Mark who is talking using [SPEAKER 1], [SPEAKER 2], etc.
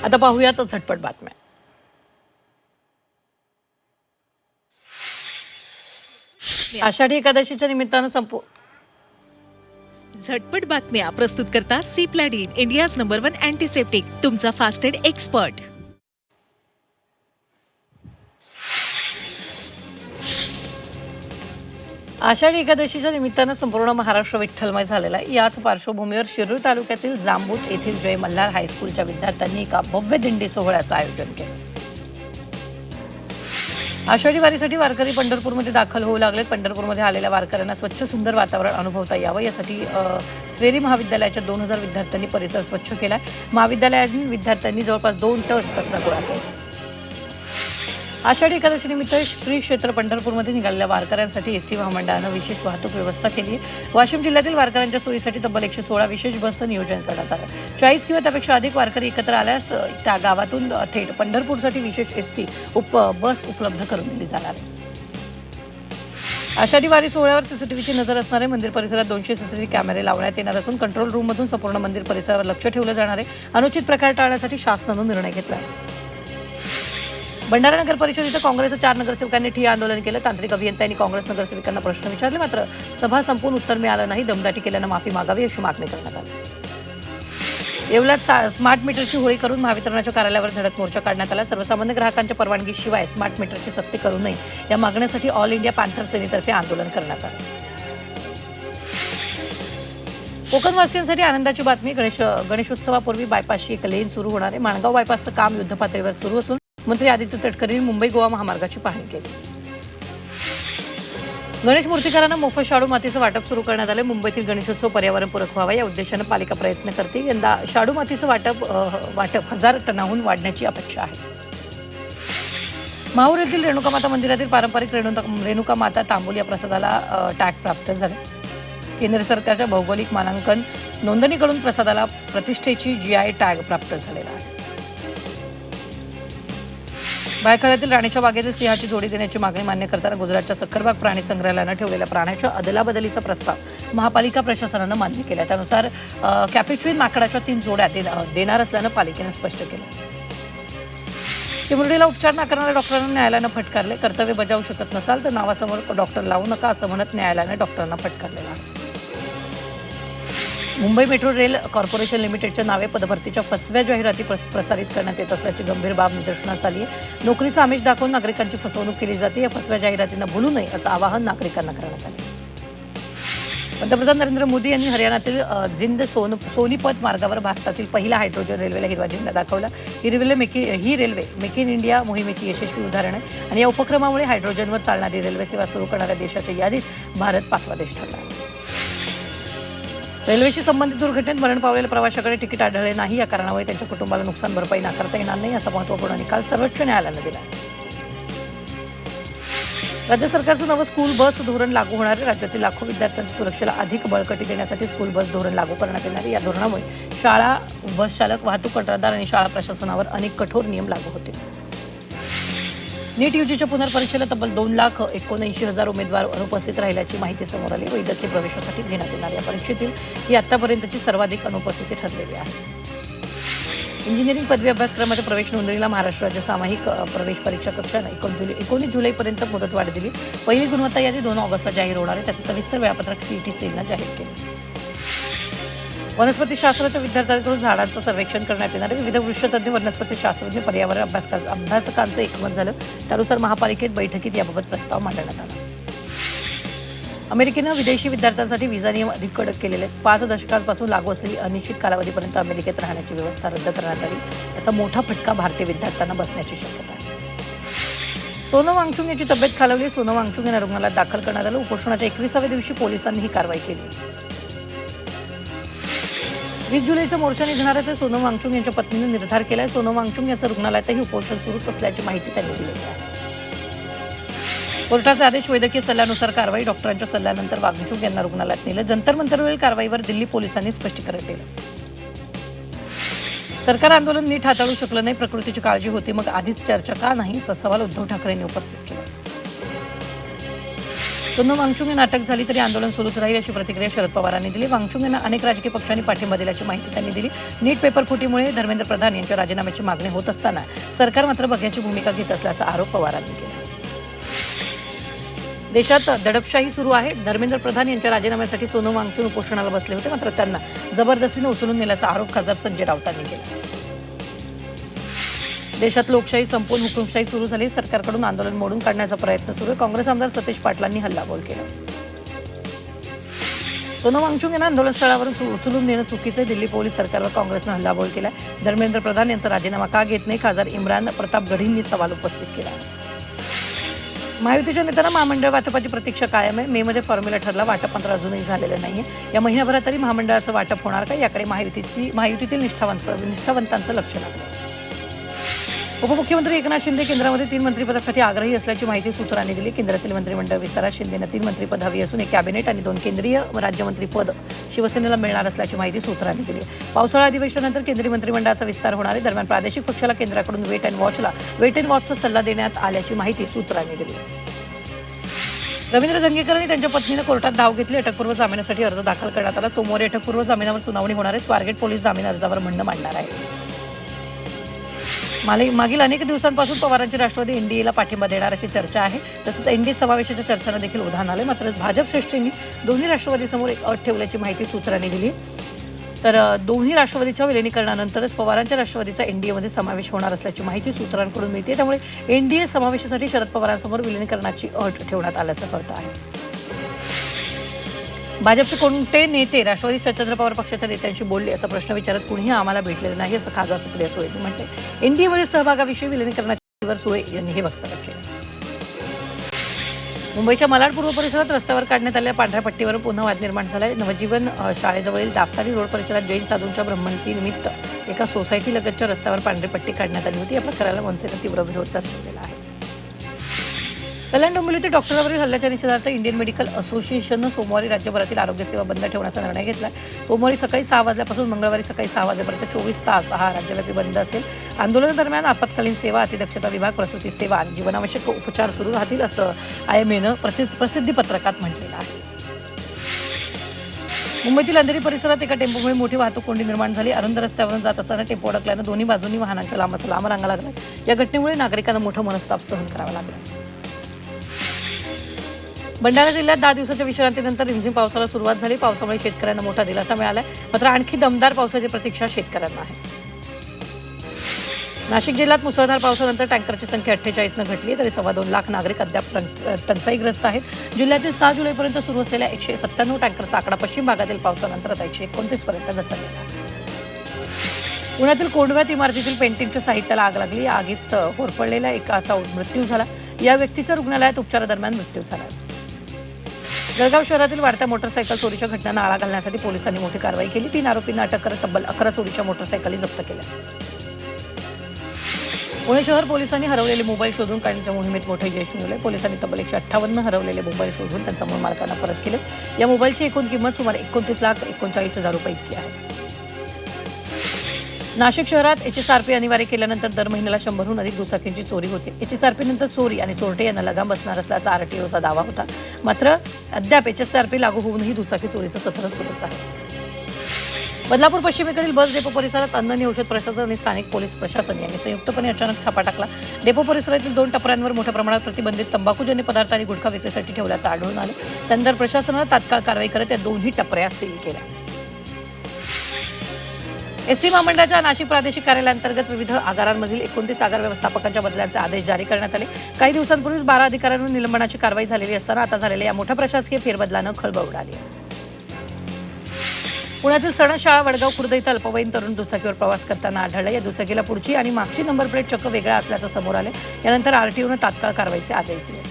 [SPEAKER 1] आता पाहूयात झटपट बातम्या। आषाढी एकादशीच्या निमित्तानं
[SPEAKER 2] झटपट बातम्या प्रस्तुत करतात सी प्लॅडिन, इंडियाज नंबर 1 अँटीसेप्टिक, तुमचा फास्ट एड एक्सपर्ट।
[SPEAKER 1] आषाढी एकादशीच्या निमित्तानं संपूर्ण महाराष्ट्र विठ्ठलमय झालेला आहे। याच पार्श्वभूमीवर शिरूर तालुक्यातील जांबूत येथील जय मल्हार हायस्कूलच्या विद्यार्थ्यांनी एका भव्य दिंडी सोहळ्याचं आयोजन केलं। आषाढी वारीसाठी वारकरी पंढरपूरमध्ये दाखल होऊ लागलेत। पंढरपूरमध्ये आलेल्या वारकऱ्यांना स्वच्छ सुंदर वातावरण अनुभवता यावं यासाठी स्वेरी महाविद्यालयाच्या 2000 विद्यार्थ्यांनी परिसर स्वच्छ केला। महाविद्यालयातील विद्यार्थ्यांनी जवळपास 2 टन कचरा गोळा केला। आषाढी एकादशीनिमित्त श्री क्षेत्र पंढरपूरमध्ये निघालेल्या वारकऱ्यांसाठी एसटी महामंडळानं विशेष वाहतूक व्यवस्था केली आहे। वाशिम जिल्ह्यातील वारकऱ्यांच्या सोयीसाठी तब्बल 116 विशेष बसचं नियोजन करण्यात आलं। 40 किंवा त्यापेक्षा अधिक वारकरी एकत्र आल्यास त्या गावातून थेट पंढरपूरसाठी विशेष एसटी बस उपलब्ध करून दिली जाणार आहे। आषाढी वारी सोहळ्यावर सीसीटीव्हीची नजर असणार आहे। मंदिर परिसरात 200 सीसीटीव्ही कॅमेरे लावण्यात येणार असून कंट्रोल रूममधून संपूर्ण मंदिर परिसरावर लक्ष ठेवलं जाणार आहे। अनुचित प्रकार टाळण्यासाठी शासनानं निर्णय घेतला आहे। भंडारा नगर परिषद इथं काँग्रेसच्या 4 नगरसेवकांनी ठिय्या आंदोलन केलं। तांत्रिक अभियंत्यांनी काँग्रेस नगरसेवकांना प्रश्न विचारले, मात्र सभा संपून उत्तर मिळालं नाही। दमदाटी केल्यानं माफी मागावी अशी मागणी करण्यात आली। येवल्यात स्मार्ट मीटरची होळी करून महावितरणाच्या कार्यालयावर धडक मोर्चा काढण्यात आला। सर्वसामान्य ग्राहकांच्या परवानगीशिवाय स्मार्ट मीटरची सक्ती करू नये या मागणीसाठी ऑल इंडिया पॅन्थर सेनेतर्फे आंदोलन करण्यात आलं। कोकणवासियांसाठी आनंदाची बातमी। गणेशोत्सवापूर्वी बायपासची एक लेन सुरू होणार आहे। माणगाव बायपासचं काम युद्धपातळीवर सुरू असून मंत्री आदित्य तटकरे मुंबई गोवा महामार्गाची पाहणी केली। गणेश मूर्तिकारांना मोफत शाडू मातीचं वाटप सुरू करण्यात आले। मुंबईतील गणेशोत्सव पर्यावरणपूरक व्हावा या उद्देशानं पालिका प्रयत्न करते। यंदा शाडू मातीचं वाटप 1000 टनाहून वाढण्याची अपेक्षा आहे। माहूर येथील रेणुकामाता मंदिरातील पारंपरिक रेणुकामाता तांबूल या प्रसादाला टॅग प्राप्त झाले। केंद्र सरकारच्या भौगोलिक मानांकन नोंदणीकडून प्रसादाला प्रतिष्ठेची GI टॅग प्राप्त झालेला आहे। भायखळ्यातील राणीच्या बागेतील सिंहाची जोडी देण्याची मागणी मान्य करताना गुजरातच्या सक्करबाग प्राणी संग्रहालयानं ठेवलेल्या प्राण्याच्या अदलाबदलीचा प्रस्ताव महापालिका प्रशासनानं मान्य केला। त्यानुसार कॅपिच्युइन माकडाच्या 3 जोड्या देणार असल्यानं पालिकेनं स्पष्ट केलं। चिमुरडीला उपचार नाकारणाऱ्या डॉक्टरांना न्यायालयानं फटकारले। कर्तव्य बजावू शकत नसाल तर नावासमोर डॉक्टर लावू नका असं म्हणत न्यायालयानं डॉक्टरांना फटकारलेलं आहे। मुंबई मेट्रो रेल कॉर्पोरेशन लिमिटेडच्या नावे पदभरतीच्या फसव्या जाहिराती प्रसारित करण्यात येत असल्याची गंभीर बाब निदर्शनास आली आहे। नोकरीचा आमिष दाखवून नागरिकांची फसवणूक केली जाते। या फसव्या जाहिरातींना भुलू नये असं आवाहन नागरिकांना करण्यात आलं। पंतप्रधान नरेंद्र मोदी यांनी हरियाणातील जिंद सोनीपत मार्गावर भारतातील पहिला हायड्रोजन रेल्वेला हिरवा झेंडा दाखवला। ही रेल्वे मेक इन इंडिया मोहिमेची यशस्वी उदाहरण आहे आणि या उपक्रमामुळे हायड्रोजनवर चालणारी रेल्वे सेवा सुरू करणाऱ्या देशाच्या यादीत भारत 5वा देश ठरला आहे। रेल्वेशी संबंधित दुर्घटनेत मरण पावलेल्या प्रवाशाकडे तिकीट आढळले नाही या कारणामुळे त्यांच्या कुटुंबाला नुकसान भरपाई नाकारता येणार नाही असा महत्त्वपूर्ण निकाल सर्वोच्च न्यायालयानं दिला। राज्य सरकारचं नवं स्कूल बस धोरण लागू होणार आहे। राज्यातील लाखो विद्यार्थ्यांच्या सुरक्षेला अधिक बळकटी देण्यासाठी स्कूल बस धोरण लागू करण्यात येणार आहे। या धोरणामुळे शाळा, बस चालक, वाहतूक कंत्राटदार आणि शाळा प्रशासनावर अनेक कठोर नियम लागू होतील। नीट यूजीच्या पुनर्परीक्षेला तब्बल 2,79,000 उमेदवार अनुपस्थित राहिल्याची माहिती समोर आली। वैद्यकीय प्रवेशासाठी घेण्यात येणाऱ्या या परीक्षेतील ही आतापर्यंतची सर्वाधिक अनुपस्थिती ठरलेली आहे। इंजिनिअरिंग पदवी अभ्यासक्रमाच्या प्रवेश नोंदणीला महाराष्ट्र राज्य सामायिक प्रवेश परीक्षा कक्षानं 19 जुलैपर्यंत मुदतवाढ दिली। पहिली गुणवत्ता यादी 2 ऑगस्टला जाहीर होणार आहे। त्याचं सविस्तर वेळापत्रक CET सेलनं जाहीर केलं। वनस्पती शास्त्राच्या विद्यार्थ्यांकडून झाडांचं सर्वेक्षण करण्यात येणार आहे। विविध वृक्षतज्ञ, वनस्पती शास्त्रज्ञ, पर्यावरण अभ्यासकांचं एकमत झालं। त्यानुसार महापालिकेत बैठकीत याबाबत प्रस्ताव मांडण्यात आला। अमेरिकेनं विदेशी विद्यार्थ्यांसाठी व्हिसा नियम अधिक कडक केलेले आहेत। 5 दशकांपासून लागू असलेली अनिश्चित कालावधीपर्यंत अमेरिकेत राहण्याची व्यवस्था रद्द करण्यात आली। याचा मोठा फटका भारतीय विद्यार्थ्यांना बसण्याची शक्यता आहे। सोनम वांगचुक यांची तब्येत खालावली। सोनम वांगचुक यांना रुग्णालयात दाखल करण्यात आलं। उपोषणाच्या 21व्या दिवशी पोलिसांनी ही कारवाई केली। 20 जुलैचा मोर्चा निघणाऱ्याचा सोनम वांगचुक यांच्या पत्नीने निर्धार केलाय। सोनम वांगचुक यांचं रुग्णालयातही उपोषण सुरूच असल्याची माहिती त्यांनी दिली आहे। कोर्टाचा आदेश, वैद्यकीय सल्ल्यानुसार कारवाई। डॉक्टरांच्या सल्ल्यानंतर वांगचुक यांना रुग्णालयात नेलं। जंतर मंतरवरील कारवाईवर दिल्ली पोलिसांनी स्पष्टीकरण दिलं। सरकार आंदोलन नीट हाताळू शकलं नाही, प्रकृतीची काळजी होती, मग आधीच चर्चा का नाही असा सवाल उद्धव ठाकरेंनी उपस्थित केला। सोनम वांगचुक यांना अटक झाली तरी आंदोलन सुरूच राहील अशी प्रतिक्रिया शरद पवारांनी दिली. वांगचुक यांना अनेक राजकीय पक्षांनी पाठिंबा दिल्याची माहिती त्यांनी दिली. नीट पेपर फुटीमुळे धर्मेंद्र प्रधान यांच्या राजीनाम्याची मागणी होत असताना सरकार मात्र बघ्याची भूमिका घेत असल्याचा आरोप पवारांनी केला. देशात दडपशाही सुरू आहे. धर्मेंद्र प्रधान यांच्या राजीनाम्यासाठी सोनम वांगचुक उपोषणाला बसले होते, मात्र त्यांना जबरदस्तीने उचलून नेल्याचा आरोप खासदार संजय राऊतांनी केला. देशात लोकशाही संपून हुकुमशाही सुरू झाली. सरकारकडून आंदोलन मोडून काढण्याचा प्रयत्न सुरू आहे. काँग्रेस आमदार सतीश पाटलांनी हल्लाबोल केला. सोनम वांगचुक यांना आंदोलनस्थळावरून उचलून नेणं चुकीचं आहे. दिल्ली पोलीस सरकारवर काँग्रेसनं हल्लाबोल केला. धर्मेंद्र प्रधान यांचा राजीनामा का घेत नाही, खासदार इम्रान प्रताप गढींनी सवाल उपस्थित केला. महायुतीच्या नेत्यांना महामंडळ वाटपाची प्रतीक्षा कायम आहे. मेमध्ये फॉर्म्युला ठरला, वाटप मात्र अजूनही झालेलं नाहीये. या महिन्याभरात तरी महामंडळाचं वाटप होणार का, याकडे महायुतीतील निष्ठावंतांचं लक्ष लागलं. उपमुख्यमंत्री एकनाथ शिंदे केंद्रामध्ये 3 मंत्रिपदासाठी आग्रही असल्याची माहिती सूत्रांनी दिली. केंद्रातील मंत्रिमंडळ विस्तारात शिंदेंना 3 मंत्रिपद हवी असून एक कॅबिनेट आणि 2 केंद्रीय राज्यमंत्रीपद शिवसेनेला मिळणार असल्याची माहिती सूत्रांनी दिली. पावसाळा अधिवेशनानंतर केंद्रीय मंत्रिमंडळाचा विस्तार होणार आहे. दरम्यान प्रादेशिक पक्षाला केंद्राकडून वेट अँड वॉचचा सल्ला देण्यात आल्याची माहिती सूत्रांनी दिली. रवींद्र धंगेकर आणि त्यांच्या पत्नीनं कोर्टात धाव घेतली. अटकपूर्व जामिनासाठी अर्ज दाखल करण्यात आला. सोमवारी अटकपूर्व जामिनावर सुनावणी होणार आहे. स्वारगेट पोलीस जामीन अर्जावर म्हणणं मांडणार आहे. मागील अनेक दिवसांपासून पवारांची राष्ट्रवादी एनडीएला पाठिंबा देणार अशी चर्चा आहे. तसंच एनडीए समावेशाच्या चर्चांना देखील उधाण आले. मात्र भाजप श्रेष्ठींनी दोन्ही राष्ट्रवादीसमोर एक अट ठेवल्याची माहिती सूत्रांनी दिली. तर दोन्ही राष्ट्रवादीच्या विलिनीकरणानंतरच पवारांच्या राष्ट्रवादीचा एनडीएमध्ये समावेश होणार असल्याची माहिती सूत्रांकडून मिळते. त्यामुळे एनडीए समावेशासाठी शरद पवारांसमोर विलिनीकरणाची अट ठेवण्यात आल्याचं कळतं आहे. भाजपचे कोणते नेते राष्ट्रवादी शरदचंद्र पवार पक्षाच्या नेत्यांशी बोलले असा प्रश्न विचारत कुणीही आम्हाला भेटलेलं नाही असं खासदार सुप्रिया सुळे म्हणते. एनडीएमध्ये सहभागाविषयी विलिनीकरणाच्या सुळे यांनी हे वक्तव्य केलं. मुंबईच्या मालाड पूर्व परिसरात रस्त्यावर काढण्यात आलेल्या पांढऱ्या पट्टीवर पुन्हा वाद निर्माण झाला आहे. नवजीवन शाळेजवळील दाफ्तारी रोड परिसरात जैन साधूंच्या ब्रह्मंतीनिमित्त एका सोसायटीलगतच्या रस्त्यावर पांढरी पट्टी काढण्यात आली होती. या प्रकाराला मनसेनं तीव्र विरोध दर्शवलेला आहे. कल्याण डोंबिवलीतील डॉक्टरांवरील हल्ल्याच्या निषेधार्थ इंडियन मेडिकल असोसिएशननं सोमवारी राज्यभरातील आरोग्यसेवा बंद ठेवण्याचा निर्णय घेतला. सोमवारी सकाळी 6 वाजल्यापासून मंगळवारी सकाळी 6 वाजेपर्यंत 24 तास हा राज्यव्यापी बंद असेल. आंदोलनादरम्यान आपत्कालीन सेवा, अतिदक्षता विभाग, प्रसूती सेवा आणि जीवनावश्यक उपचार सुरू राहतील असं आयएमएनं प्रसिद्धी पत्रकात म्हटलेलं आहे. मुंबईतील अंधेरी परिसरात एका टेम्पोमुळे मोठी वाहतूक कोंडी निर्माण झाली. अरुंद रस्त्यावरून जात असताना टेम्पो अडकल्यानं दोन्ही बाजूंनी वाहनांच्या लांब रांगा लागल्या. या घटनेमुळे नागरिकांना मोठा मनस्ताप सहन करावा लागला. भंडारा जिल्ह्यात 10 दिवसाच्या विश्रांतीनंतर रिमझिम पावसाला सुरुवात झाली. पावसामुळे शेतकऱ्यांना मोठा दिलासा मिळाला आहे. मात्र आणखी दमदार पावसाची प्रतीक्षा शेतकऱ्यांना आहे. नाशिक जिल्ह्यात मुसळधार पावसानंतर टँकरची संख्या 48नं घटली, तरी 2.25 लाख नागरिक अद्याप टंचाईग्रस्त आहेत. जिल्ह्यातील 6 जुलैपर्यंत सुरू असलेल्या 197 टँकरचा आकडा पश्चिम भागातील पावसानंतर आता 129 पर्यंत घसरलेला आहे. पुण्यातील कोंढव्यात इमारतीतील पेंटिंगच्या साहित्याला आग लागली. या आगीत होरपळलेल्या एकाचा मृत्यू झाला. या व्यक्तीचा रुग्णालयात उपचारादरम्यान मृत्यू झाला. जळगाव शहरातील वाढत्या मोटरसायकल चोरीच्या घटनांना आळा घालण्यासाठी पोलिसांनी मोठी कारवाई केली. 3 आरोपींना अटक करत तब्बल 11 चोरीच्या मोटरसायकली जप्त केल्या. पुणे शहर पोलिसांनी हरवलेले मोबाईल शोधून काढण्याच्या मोहिमेत मोठे यश मिळवले. पोलिसांनी तब्बल 158 हरवलेले मोबाईल शोधून त्यांचा मूळ मालकांना परत केले. या मोबाईलची एकूण किंमत सुमारे 29,39,000 रुपये इतकी आहे. नाशिक शहरात एचएसआरपी अनिवार्य केल्यानंतर दर महिन्याला 100हून अधिक दुचाकींची चोरी होते. एचएसआरपी नंतर चोरी आणि चोरटे यांना लगाम बसणार असल्याचा आरटीओचा दावा होता. मात्र अद्याप एचएसआरपी लागू होऊनही दुचाकी चोरीचं सत्र सुरूच आहे. बदलापूर पश्चिमेकडील बस डेपो परिसरात अन्न आणि औषध प्रशासन आणि स्थानिक पोलीस प्रशासन यांनी संयुक्तपणे अचानक छापा टाकला. डेपो परिसरातील 2 टपऱ्यांवर मोठ्या प्रमाणात प्रतिबंधित तंबाखूजन्य पदार्थ आणि गुटखा विक्रीसाठी ठेवल्याचं आढळून आलं. त्यानंतर प्रशासनानं तात्काळ कारवाई करत या दोन्ही टपऱ्या सील केल्या. एसटी महामंडळाच्या नाशिक प्रादेशिक कार्यालयाअंतर्गत विविध आगारांमधील 29 आगार व्यवस्थापकांच्या बदल्यांचे आदेश जारी करण्यात आले. काही दिवसांपूर्वीच 12 अधिकाऱ्यांवर निलंबनाची कारवाई झालेली असताना आता झालेल्या या मोठ्या प्रशासकीय फेरबदलानं खळबळ उडाली. पुण्यातील सणस शाळा वडगाव खुर्द इथं अल्पवयीन तरुण दुचाकीवर प्रवास करताना आढळलं. या दुचाकीला पुढची आणि मागची नंबर प्लेट चक्क वेगळा असल्याचं समोर आले. यानंतर आरटीओनं तात्काळ कारवाईचे आदेश दिले.